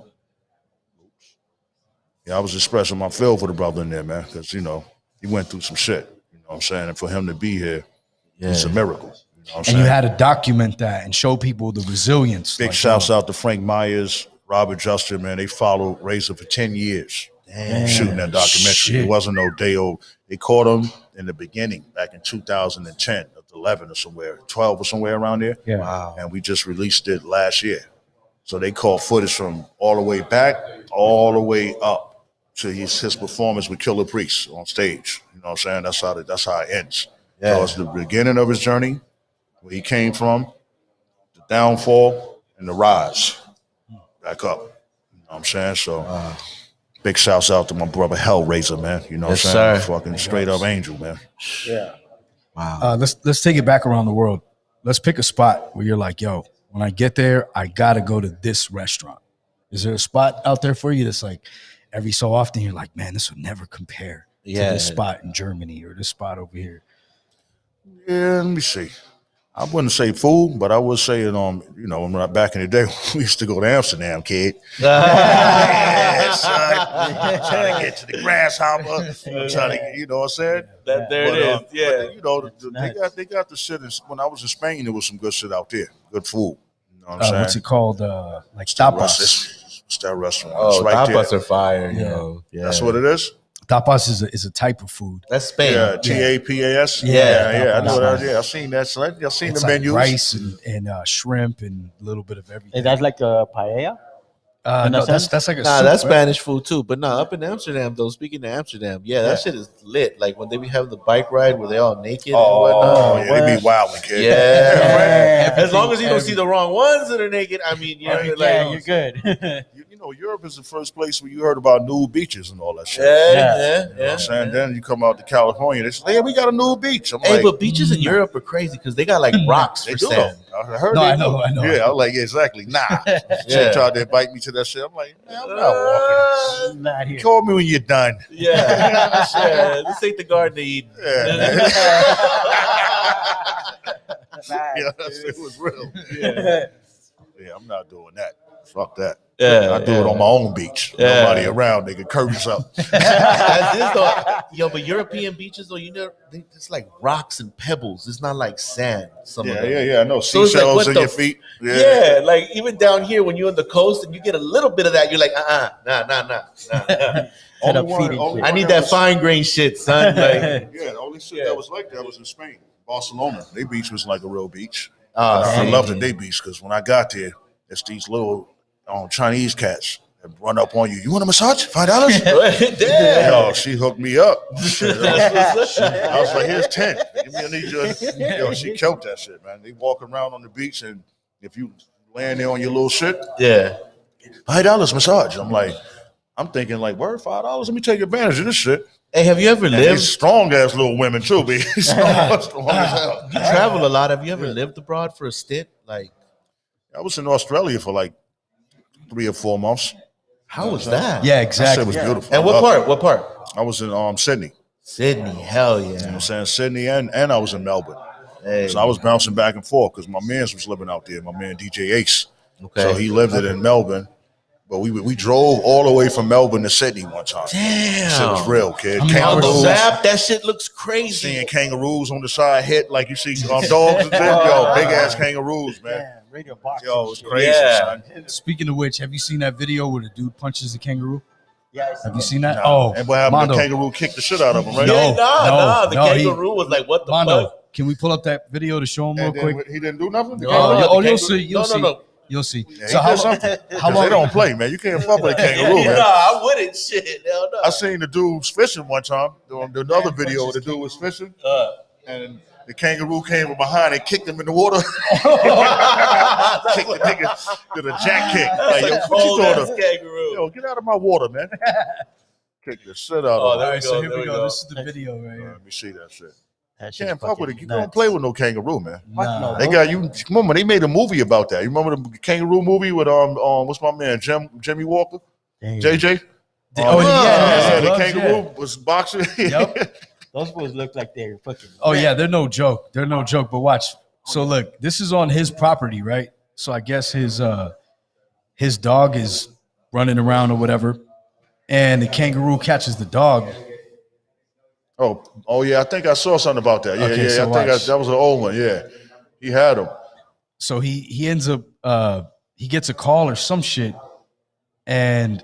Yeah, I was expressing my feel for the brother in there, man, because you know he went through some shit. You know what I'm saying? And for him to be here, it's a miracle. You know what I'm saying? You had to document that and show people the resilience. Big shouts out to Frank Myers, Robert Justin, man. They followed Razor for 10 years. Shooting that documentary. Shit. It wasn't no day old. They caught him in the beginning, back in 2010, 11 or somewhere, 12 or somewhere around there. Yeah. Wow. And we just released it last year. So they caught footage from all the way back, all the way up to his performance with Killer Priest on stage. You know what I'm saying? That's how it ends. Yeah. So it's the beginning of his journey, where he came from, the downfall, and the rise back up. You know what I'm saying? So big shouts out to my brother Hellraiser, man. You know what I'm saying? Sir. Fucking straight up angel, man. Yeah. Wow. Let's take it back around the world. Let's pick a spot where you're like, yo, when I get there, I gotta go to this restaurant. Is there a spot out there for you that's like every so often you're like, man, this will never compare to this spot in Germany or this spot over here? Yeah, let me see. I wouldn't say food, but I would say it you know, when back in the day, we used to go to Amsterdam, kid. Yeah, son. Trying to get to the grasshopper. Trying to, you know what I'm saying? There it is. Yeah. But, you know, they got the shit. When I was in Spain, there was some good shit out there. Good food. You know what I'm saying? What's it called? Like tapas. It's that restaurant. Oh, it's right tapas there. are fire. Yeah. You know. Yeah. That's what it is? Tapas is a type of food. That's Spain. Yeah, Tapas. Yeah, Yeah. I know tapas. that. Yeah, I seen that. So I seen It's the like menus. rice and shrimp and a little bit of everything. Is that like a paella? No, that's like a Nah, soup, that's right? Spanish food too. But up in Amsterdam though, speaking of Amsterdam, that shit is lit. Like when they be having the bike ride where they all naked and whatnot. Yeah, they be wilding, kid. Yeah. As long as you don't Everything. see the wrong ones that are naked, I mean, you know, You're good. You know, Europe is the first place where you heard about nude beaches and all that shit. yeah. You know what I'm saying? Then you come out to California, they say, hey, we got a nude beach. I'm Hey, like, but beaches in Europe are crazy because they got like rocks they for do sand. though. I heard No, they I do. know. Yeah, I'm like, exactly. Nah. She tried to invite me to that shit. I'm like, man, I'm not walking. Not here. Call me when you're done. Yeah. This ain't the Garden of Eden. Yeah, man. Yeah, it was real. Yeah, I'm not doing that. Fuck that. I do it on my own beach. Yeah. Nobody around. They can curtains up. As this though, yo, but European beaches though, it's like rocks and pebbles. It's not like sand. Some of them. Yeah. I know. So it's like, Seashells what in the your feet. Yeah, like even down here when you're on the coast and you get a little bit of that, you're like, nah. I need that fine grain shit, son. Like, Yeah, the only shit that was like that was in Spain, Barcelona. Their beach was like a real beach. I I loved it, their beach, because when I got there, it's these little Chinese cats that run up on you. You want a massage? $5? damn. Yo, she hooked me up. Shit, I was like, here's 10. Give me a need. Yo, she killed that shit, man. They walk around on the beach, and if you land there on your little shit, Yeah. $5 massage. I'm thinking like, word, $5? Let me take advantage of this shit. Hey, have you ever And these lived? strong ass little women too, be strong as hell. You travel a lot. Have you ever lived abroad for a stint? Like, I was in Australia for like 3 or 4 months. how was that? Yeah, That exactly. shit was beautiful. And I what loved part? What part? it. I was in Sydney. Sydney. Hell yeah. You know what I'm saying? Sydney and I was in Melbourne. Hey. So I was bouncing back and forth because my man's was living out there. My man DJ Ace. Okay. So he lived it in Melbourne. But we drove all the way from Melbourne to Sydney one time. Damn. Shit was real, kid. I mean, On the Kangaroos. map, that shit looks crazy. Seeing kangaroos on the side hit like you see dogs and shit. Yo, big ass kangaroos, man. Yeah, radio box. Yo, it's crazy, Yeah. son. Speaking of which, have you seen that video where the dude punches a kangaroo? Yeah, Have you seen that? Nah. And what happened? Mondo. The kangaroo kicked the shit out of him, right? No. Yeah, nah. The no, he- kangaroo was like, what the Mondo, fuck? can we pull up that video to show him real And quick? then he didn't do nothing? No, Oh, the you'll kangaroo- see. You'll see. No. You'll see. Yeah, So he how did something. how 'Cause long? they don't play, man. You can't fuck with a kangaroo, Nah, man. I wouldn't. Shit. Hell no. I seen the dudes fishing one time. Doing another video, the dude was fishing, and the kangaroo came from behind and kicked him in the water. Kicked the nigga, did a jack kick. Like, yo, what you Cold-ass doing? kangaroo. Yo, get out of my water, man. Kick the shit out Oh, of there him. we Alright, so go, here there we we go. go. This is the video right here. Let me see that shit. That You shit's can't fuck with it. fucking You don't nuts. play with no kangaroo, man. Nah. They got you. Remember, they made a movie about that. You remember the kangaroo movie with what's my man Jimmy Walker, Damn. JJ? The gloves, kangaroo was boxing. Yep. Those boys look like they're fucking. Oh yeah, they're no joke. They're no joke. But watch. So look, this is on his property, right? So I guess his dog is running around or whatever, and the kangaroo catches the dog. Oh yeah, I think I saw something about that. Yeah, Okay, yeah. so I think watch. that was an old one. Yeah, he had him. So he ends up he gets a call or some shit, and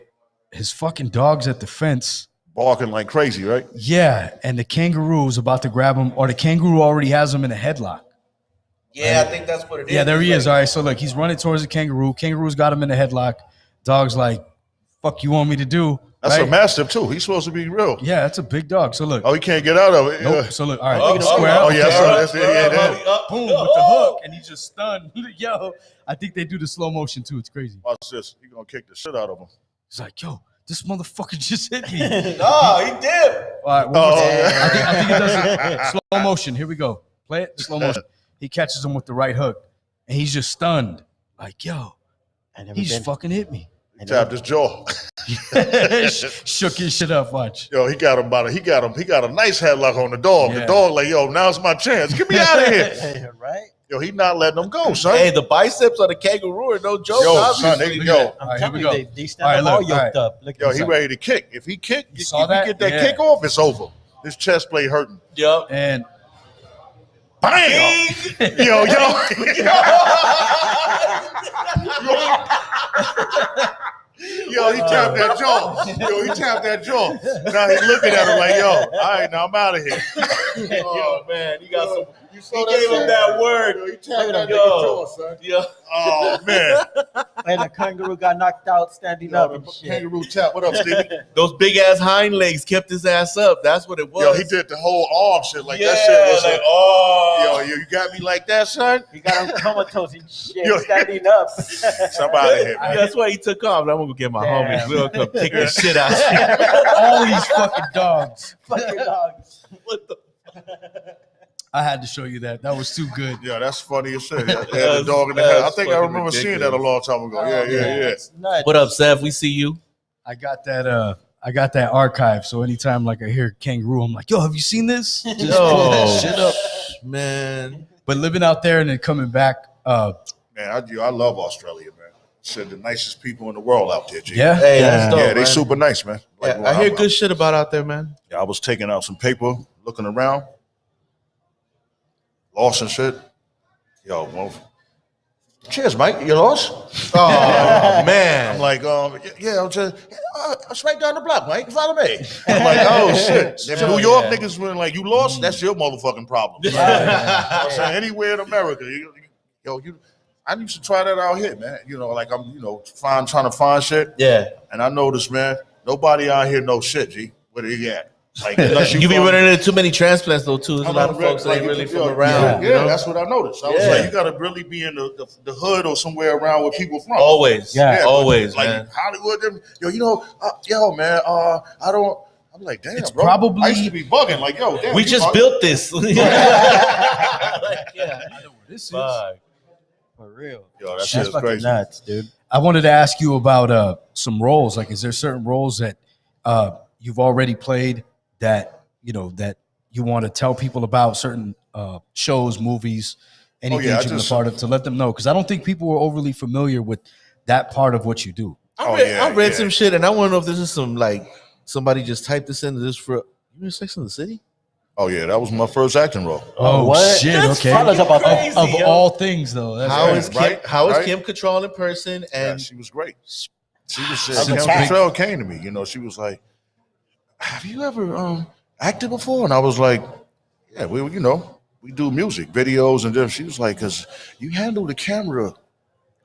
his fucking dog's at the fence. Barking like crazy, right? Yeah, and the kangaroo is about to grab him, or the kangaroo already has him in a headlock. Yeah, I think that's what it is. Yeah, there he is. All right, so look, he's running towards the kangaroo. Kangaroo's got him in a headlock. Dog's like, "Fuck, you want me to do?" That's right? a mastiff too. He's supposed to be real. Yeah, that's a big dog. So look, Oh, he can't get out of it. nope. Yeah. So look, all right, Oh, square up. Oh yeah, so that's it. Yeah, that. Boom with the hook, and he's just stunned. Yo, I think they do the slow motion too. It's crazy. Watch this. He gonna kick the shit out of him. He's like, "Yo, this motherfucker just hit me." No, he did. All right, I think it does slow motion. Here we go. Play it slow motion. He catches him with the right hook, and he's just stunned. Like, yo, he just fucking hit me. He tapped his jaw. Shook his shit up. Watch. Yo, he got a nice headlock on the dog. Yeah. The dog like, yo, now's my chance. Get me out of here. Right? Yo, he not letting him go, son. Hey, the biceps on the kangaroo are no joke. Yo, obviously. son, they, yo, I'm All right, telling here we you, go. they All stand right, up all look, yoked all up. Look yo, at he this. ready to kick. If he kick, You saw if that? he get that Yeah. kick off, it's over. His chest plate hurting. Yep. And Bam! yo. Yo, he tapped that jaw. Yo, he tapped that jaw. Now he's looking at him like, yo, all right, now I'm out of here. Oh man, he got some. You He saw gave him shit? that word. Yo, he tapped that Yo. nigga jaw, son. Yeah. Oh, man. And the kangaroo got knocked out standing up Yo, and the shit. kangaroo tap. What up, Stevie? Those big ass hind legs kept his ass up. That's what it was. Yo, he did the whole arm shit. Like, Yeah, that shit was like, like, oh. yo, you got me like that, son? He got him comatose and shit, Yo. standing up. Somebody hit me. That's why he took off. I'm gonna go get my Damn. homies. We'll come kick the shit out. all these fucking dogs. Fucking dogs. What the? I had to show you that. That was too good. Yeah, that's funny as shit. They had the dog in the head. I think I fucking remember seeing that a ridiculous. long time ago. Yeah. It's nuts. What up, Seth? We see you. I got that archive. So anytime like I hear kangaroo, I'm like, yo, have you seen this? Just pull that shit up. Man. But living out there and then coming back, Man, I love Australia, man. Said the nicest people in the world out there, G. yeah. Hey, that's dope, Yeah, they man. super nice, man. Like, Yeah, I hear good shit about out there, man. Yeah, I was taking out some paper, looking around, lost and shit. Yo, well, cheers, Mike. You lost? Oh man. I'm like, yeah, it's right down the block, Mike. Follow me. I'm like, oh shit. Them New York niggas were like, you lost? That's your motherfucking problem. You know what I'm saying? Anywhere in America, I used to try that out here, man. You know, like I'm, trying to find shit. Yeah. And I noticed, man, nobody out here knows shit, G. Where they at? Like, unless You be from- running into too many transplants though too. There's a lot of folks that ain't really from around. Yeah, you know? that's what I noticed. I was Yeah. like, you gotta really be in the hood or somewhere around where people from. Always. Yeah. but Always, like man. Hollywood. Man, I don't. I'm like, damn, It's bro. probably- I used to be bugging. Like, yo, damn, We you just bugging. built this. Like, yeah. I know where this is. Fuck. For real. Yo, that That's shit is fucking crazy. nuts, dude. I wanted to ask you about some roles. Like, is there certain roles that you've already played that that you want to tell people about? Certain shows, movies, anything I you've been a just- part of to let them know? Because I don't think people are overly familiar with that part of what you do. I read yeah. some shit and I want to know if this is some like somebody just typed this into this for you in Sex and the City? Oh yeah, that was my first acting role. Oh, what? shit! That's Okay, Tell us about that. crazy, of yo. all things, though. That's How right. is Kim? Right, How is right. Kim Cattrall in person? Yeah, And she was great. She was That's Kim a fact. Cattrall came to me. She was like, "Have you ever acted before?" And I was like, "Yeah, we do music videos." And then she was like, "Cause you handle the camera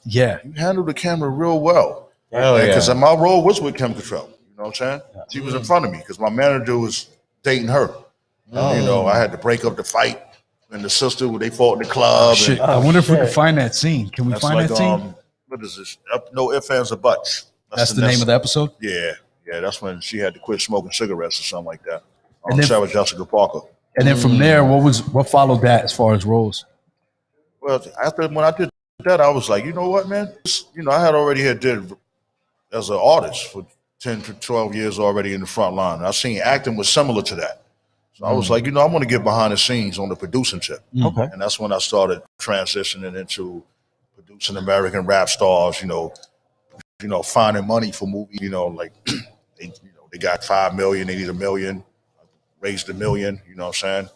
Yeah, real well." hell yeah. Because my role was with Kim Cattrall. You know what I'm saying? She was in front of me because my manager was dating her. I had to break up the fight and the sister when they fought in the club. shit. And I wonder if we can shit. find that scene. Can we that's find like, that scene? what is this? No ifs, ands, or buts. That's the name of the episode. Yeah, that's when she had to quit smoking cigarettes or something like that. And then- That was Jessica Parker. And then from there, what followed that as far as roles? Well, when I did that, I was like, you know what, man? I had already did as an artist for 10 to 12 years already in the front line. I seen acting was similar to that. So I was like, I want to get behind the scenes on the producing tip. Okay. And that's when I started transitioning into producing American rap stars, finding money for movies, like they got 5 million, they need $1 million, raised $1 million, you know what I'm saying?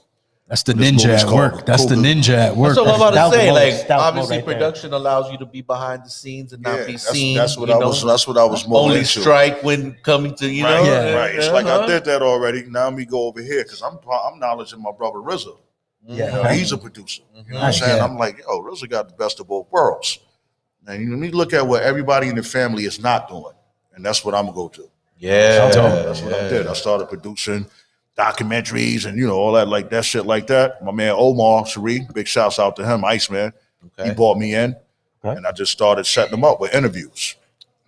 That's the ninja at work. That's the ninja at work. That's what I'm about That to was say. the Like, most- that was obviously, right there. production allows you to be behind the scenes and not be seen. That's what I was more only into. strike when coming to Right, Yeah. right. It's like I did that already. Now let me go over here because I'm acknowledging my brother RZA. Yeah. He's a producer. You know what I'm saying? Yeah. I'm like, RZA got the best of both worlds. And let me look at what everybody in the family is not doing, and that's what I'm gonna go to. Yeah, That's what I did. I started producing documentaries and all that, like that shit like that. My man Omar Sharif, big shouts out to him, Iceman. He brought me in, and I just started setting them up with interviews.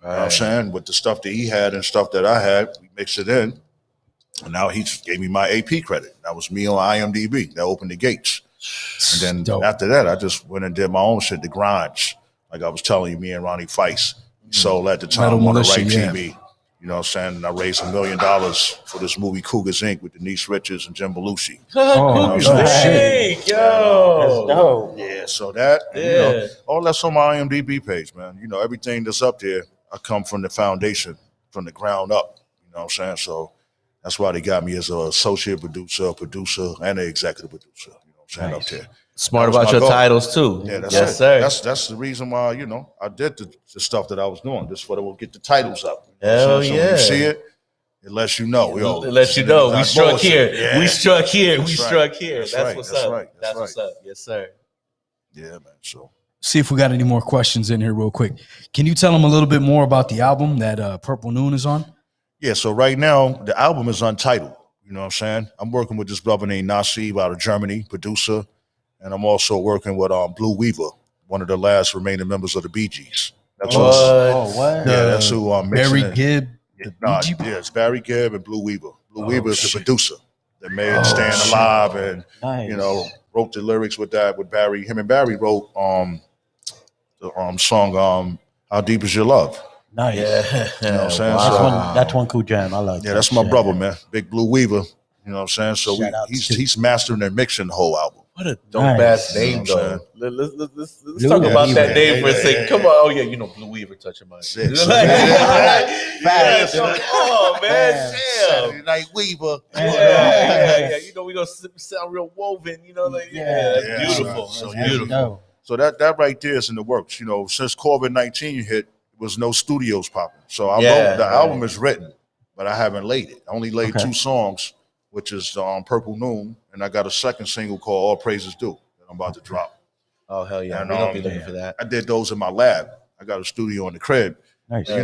You know what I'm saying? With the stuff that he had and stuff that I had, we mixed it in. And now he just gave me my AP credit. That was me on IMDb. That opened the gates. And then after that, I just went and did my own shit, the grinds. Like I was telling you, me and Ronnie Feist. So at the time Metal on the Militia, right yeah. TV. You know what I'm saying? And I raised $1 million for this movie Cougars Inc. with Denise Richards and Jim Belushi. Oh, shit. Yo. Dope. Yeah, so that, all that's on my IMDb page, man. Everything that's up there, I come from the foundation, from the ground up. You know what I'm saying? So that's why they got me as an associate producer, and an executive producer. You know what I'm saying? Up there. Smart That was about my your goal. titles too. Yeah, that's yes, it. sir. That's the reason why, I did the stuff that I was doing, just for to get the titles up. Hell So when yeah. you see it, it lets you know. It lets you know we not struck bullshit. here. Yeah. We struck here. That's We right. struck here. That's That's right. what's That's up. right. That's That's what's right. up. Yes, sir. Yeah, man. So See if we got any more questions in here real quick. Can you tell them a little bit more about the album that Purple Noon is on? yeah, so right now the album is untitled. You know what I'm saying? I'm working with this brother named Nasib out of Germany, producer, and I'm also working with Blue Weaver, one of the last remaining members of the Bee Gees. That's What? What? Yeah, that's who I'm mixing Barry in. Gibb. Yeah, it's Barry Gibb and Blue Weaver. Blue Weaver is the shit. producer that made Stand Alive and Nice. wrote the lyrics with Barry. Him and Barry wrote the song How Deep Is Your Love? Nice. Yeah. You know what I'm saying? That's So, one cool jam. I like. yeah, that that's my shit. brother, man. Big Blue Weaver. You know what I'm saying? So Shout out to- he's mastering and mixing the whole album. What a dope Nice. ass name, You know what I'm though. Let's Blue talk about Weaver. that name for a Yeah, second. yeah, Come yeah. on. Oh, yeah, Blue Weaver touching my Shit. Yeah, come on, man. Damn. Saturday Night Weaver. Yeah. We gonna sound real woven. Like, that's Yeah. beautiful. So, That's yeah. beautiful. No. So that right there is in the works. Since COVID-19 hit, there was no studios popping. So I wrote the album is written, but I haven't laid it. I only laid 2 songs, which is Purple Noon, and I got a second single called All Praises Due that I'm about to drop. Oh, hell yeah. And, We're gonna be looking for that. I did those in my lab. I got a studio in the crib. Nice. I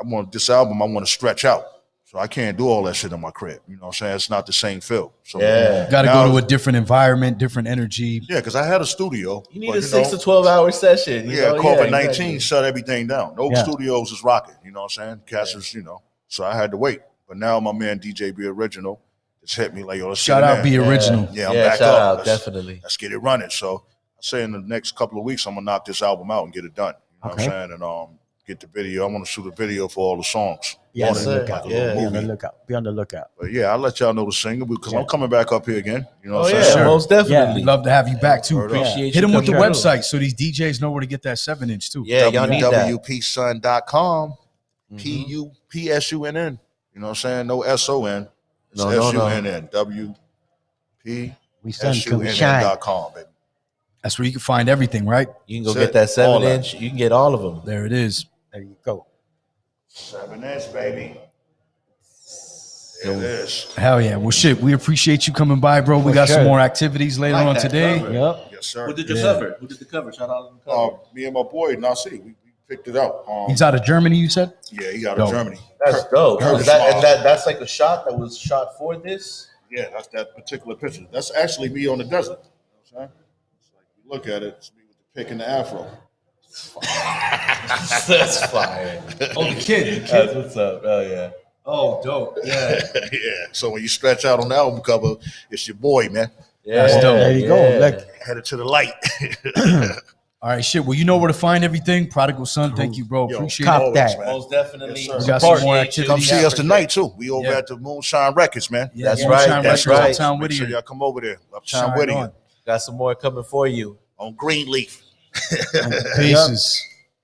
want this album, I want to stretch out. So I can't do all that shit in my crib. You know what I'm saying? It's not the same feel. So Yeah. Got to now- go to a different environment, different energy. Yeah, because I had a studio. You need but, a 6 to 12 hour session. Yeah, know? COVID-19 exactly. shut everything down. No Yeah. studios is rocking. You know what I'm saying? Cats is, so I had to wait. But now my man DJ B Original just hit me like, yo, let's Shout get it out in. Be Original. Yeah, I'm Yeah, back shout up. out, Let's- definitely. Let's get it running. So I say in the next couple of weeks, I'm gonna knock this album out and get it done. You know what I'm saying? And get the video. I want to shoot a video for all the songs. Yes, On it, sir. like a Yeah. little Be on the movie. lookout. Be on the lookout. But yeah, I'll let y'all know the single because I'm coming back up here again. You know Oh, what I'm yeah, saying? most definitely. We'd love to have you back too. Word up. Appreciate Hit you them with the coming through. website so these DJs know where to get that 7-inch too. Yeah, y'all need that. WPSunn.com. Mhm. PUPSUNN. You know what I'm saying? No SON. It's No, no, no. SUNN. WPSUNN.com, We send to shine. baby. That's where you can find everything, right? You can go Set get that all 7-inch. You can get all of them. There it is. There you go. 7-inch, baby. There it is. Hell yeah. Well, shit, we appreciate you coming by, bro. We got some sure. more activities later Like on that today. cover. Yep. Yes, sir. Who did your Yeah. cover? Who did the cover? Shout out to the cover. Me and my boy Nasi, we picked it out. He's out of Germany, you said? Yeah, he out Dope. of Germany. That's dope. Curtis And Miles. that's like a shot that was shot for this. Yeah, that's that particular picture. That's actually me on the desert. You know what I'm saying? It's like you look at it, it's me with the pick and the afro. That's fire. Oh, the kid. That's what's up. Oh yeah. Oh, dope. Yeah. Yeah. So when you stretch out on the album cover, it's your boy, man. Yeah. That's dope. There you go. Look. Headed to the light. All right, shit. Well, you know where to find everything. Prodigal Sunn, thank you, bro. Yo, Appreciate cop it. that. man. Most definitely. Yes, We got some more Appreciate you. Come activities. see Yeah, us for tonight too. We over Yeah. at the Moonshine Records, man. Yeah, That's yeah, right, Moonshine that's Records, right. Uptown Make sure Whittier. y'all come over there. Uptown Shine Whittier on. Got some more coming for you. on Greenleaf. Pieces.